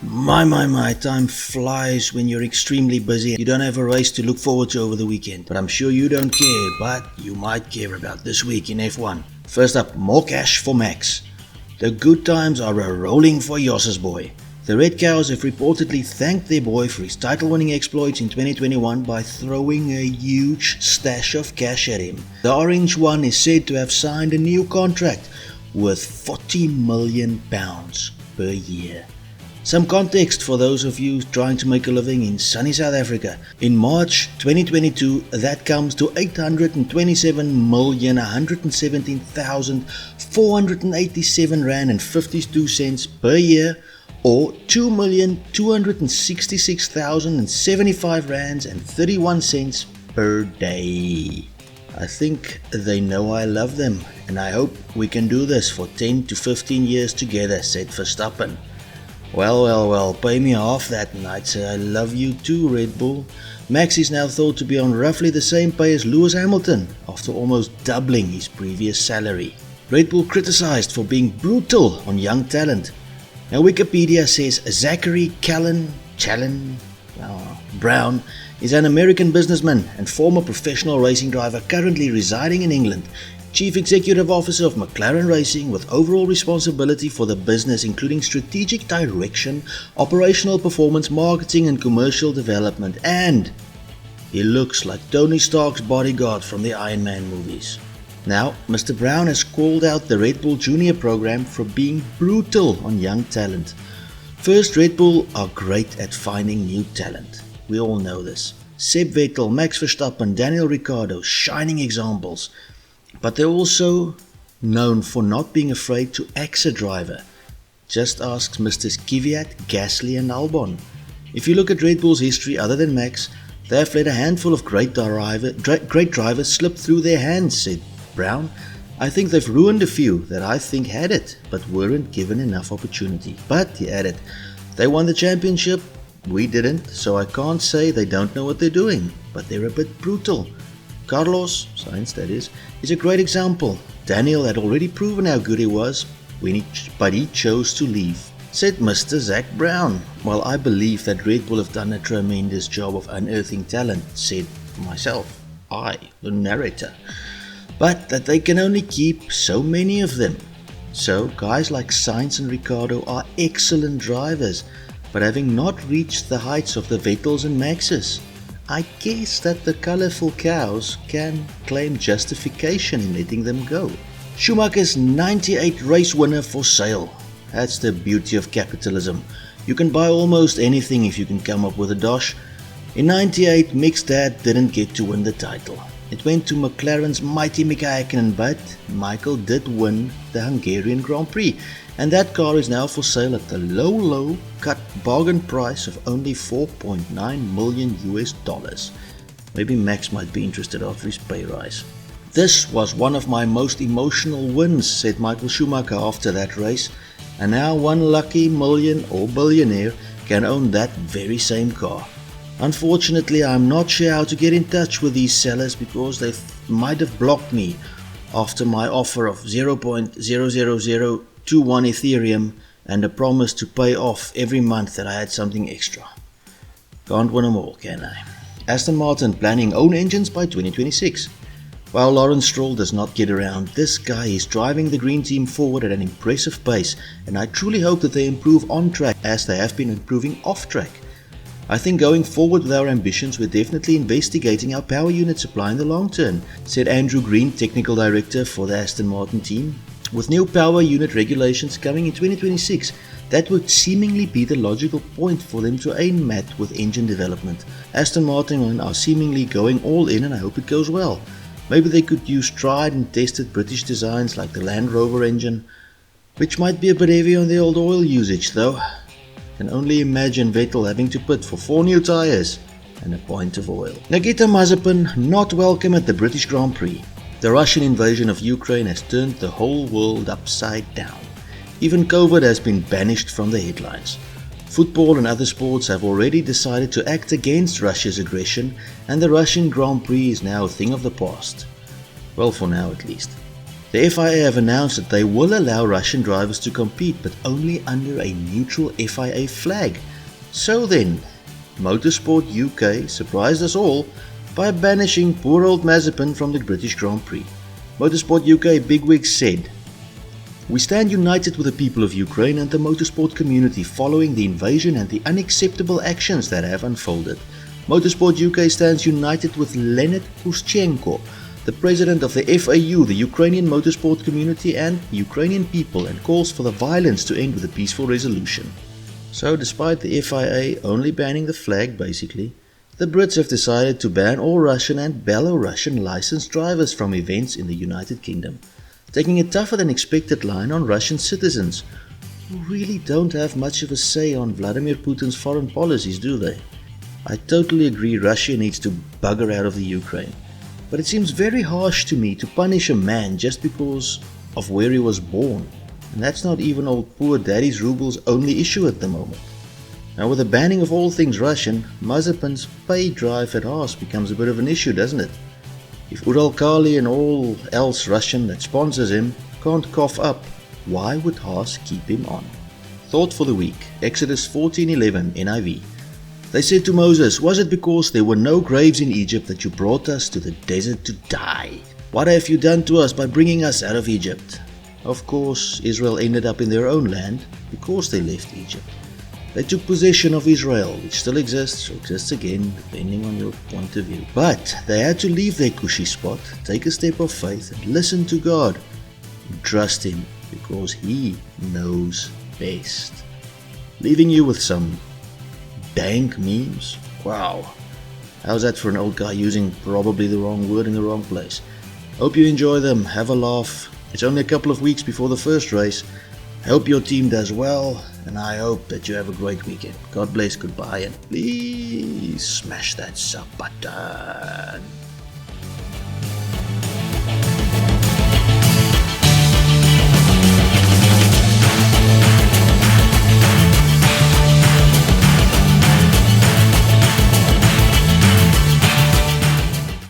My, time flies when you're extremely busy. You don't have a race to look forward to over the weekend. But I'm sure you don't care, but you might care about this week in F1. First up, more cash for Max. The good times are a-rolling for Joss's boy. The Red Cows have reportedly thanked their boy for his title-winning exploits in 2021 by throwing a huge stash of cash at him. The Orange One is said to have signed a new contract worth £40 million per year. Some context for those of you trying to make a living in sunny South Africa. In March 2022, that comes to 827,117,487 Rand and 52 cents per year, or 2,266,075 Rands and 31 cents per day. I think they know I love them, and I hope we can do this for 10 to 15 years together, said Verstappen. Well, pay me half that and I'd say I love you too, Red Bull. Max is now thought to be on roughly the same pay as Lewis Hamilton, after almost doubling his previous salary. Red Bull criticized for being brutal on young talent. Now Wikipedia says Zachary Brown is an American businessman and former professional racing driver currently residing in England. Chief Executive Officer of McLaren Racing with overall responsibility for the business including strategic direction, operational performance, marketing and commercial development, and he looks like Tony Stark's bodyguard from the Iron Man movies. Now, Mr. Brown has called out the Red Bull Junior program for being brutal on young talent. First, Red Bull are great at finding new talent. We all know this. Seb Vettel, Max Verstappen, Daniel Ricciardo, shining examples. But they're also known for not being afraid to axe a driver. Just ask Mr. Kvyat, Gasly and Albon. If you look at Red Bull's history other than Max, they have let a handful of great drivers slip through their hands, said Brown. I think they've ruined a few that I think had it, but weren't given enough opportunity. But, he added, they won the championship, we didn't, so I can't say they don't know what they're doing, but they're a bit brutal. Carlos Sainz, that is a great example. Daniel had already proven how good he was, but he chose to leave, said Mr. Zach Brown. Well, I believe that Red Bull have done a tremendous job of unearthing talent, said myself, I, the narrator, but that they can only keep so many of them. So, guys like Sainz and Ricciardo are excellent drivers, but having not reached the heights of the Vettels and Maxes, I guess that the colourful cows can claim justification in letting them go. Schumacher's 98 race winner for sale. That's the beauty of capitalism. You can buy almost anything if you can come up with a dosh. In 98, Mick's dad didn't get to win the title. It went to McLaren's mighty Mika Häkkinen, but Michael did win the Hungarian Grand Prix. And that car is now for sale at the low cut bargain price of only $4.9 million. Maybe Max might be interested after his pay rise. This was one of my most emotional wins, said Michael Schumacher after that race, and now one lucky million or billionaire can own that very same car. Unfortunately, I'm not sure how to get in touch with these sellers because they might have blocked me after my offer of 0.00021 Ethereum and a promise to pay off every month that I had something extra. Can't win them all, can I? Aston Martin planning own engines by 2026. While Lawrence Stroll does not get around, this guy is driving the green team forward at an impressive pace, and I truly hope that they improve on track as they have been improving off track. I think going forward with our ambitions, we're definitely investigating our power unit supply in the long term, said Andrew Green, technical director for the Aston Martin team. With new power unit regulations coming in 2026, that would seemingly be the logical point for them to aim at with engine development. Aston Martin are seemingly going all in and I hope it goes well. Maybe they could use tried and tested British designs like the Land Rover engine, which might be a bit heavy on the old oil usage though. Can only imagine Vettel having to put for 4 new tyres and a pint of oil. Nagita Mazepin not welcome at the British Grand Prix. The Russian invasion of Ukraine has turned the whole world upside down. Even COVID has been banished from the headlines. Football and other sports have already decided to act against Russia's aggression, and the Russian Grand Prix is now a thing of the past. Well, for now at least. The FIA have announced that they will allow Russian drivers to compete, but only under a neutral FIA flag. So then, Motorsport UK surprised us all by banishing poor old Mazepin from the British Grand Prix. Motorsport UK bigwigs said, "We stand united with the people of Ukraine and the motorsport community following the invasion and the unacceptable actions that have unfolded. Motorsport UK stands united with Leonid Pushchenko, the president of the FAU, the Ukrainian motorsport community and the Ukrainian people, and calls for the violence to end with a peaceful resolution." So despite the FIA only banning the flag basically, the Brits have decided to ban all Russian and Belarusian licensed drivers from events in the United Kingdom, taking a tougher than expected line on Russian citizens, who really don't have much of a say on Vladimir Putin's foreign policies, do they? I totally agree Russia needs to bugger out of the Ukraine, but it seems very harsh to me to punish a man just because of where he was born. And that's not even old poor Daddy's Ruble's only issue at the moment. Now with the banning of all things Russian, Mazepin's paid drive at Haas becomes a bit of an issue, doesn't it? If Uralkali and all else Russian that sponsors him can't cough up, why would Haas keep him on? Thought for the week, Exodus 14:11 NIV. They said to Moses, "Was it because there were no graves in Egypt that you brought us to the desert to die? What have you done to us by bringing us out of Egypt?" Of course, Israel ended up in their own land because they left Egypt. They took possession of Israel, which still exists or exists again, depending on your point of view. But they had to leave their cushy spot, take a step of faith, and listen to God. And trust Him, because He knows best. Leaving you with some dank memes. Wow. How's that for an old guy using probably the wrong word in the wrong place? Hope you enjoy them, have a laugh. It's only a couple of weeks before the first race. I hope your team does well, and I hope that you have a great weekend. God bless, goodbye, and please smash that sub button.